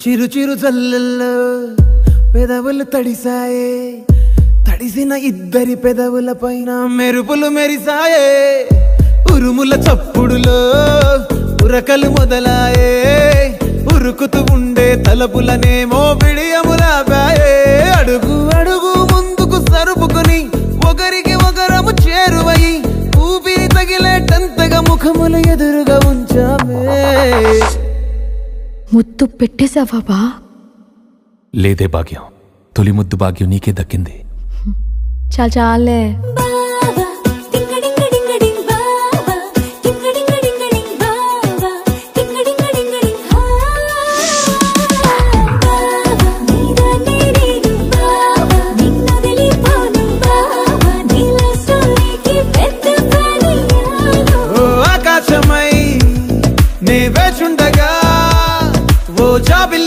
చిరు చిరు జల్లెల్లో పెదవులు తడిసాయే, తడిసిన ఇద్దరి పెదవుల పైన మెరుపులు మెరిసాయే, ఉరుముల చప్పుడులో ఉరకలు మొదలాయే, ఉరుకుతూ ఉండే తలపులనేమో బిడియములాపాయే, అడుగు అడుగు ముందుకు సరుపుకొని ఒకరికి ఒకరము చేరువై ఊపిరి తగిలేటంతగా ముఖములు ఎదురుగా ఉంచామే. ముద్దు పెట్టేశావా బా? లేదే భాగ్యం, తొలి ముద్దు భాగ్యం నీకే దక్కింది. చాలే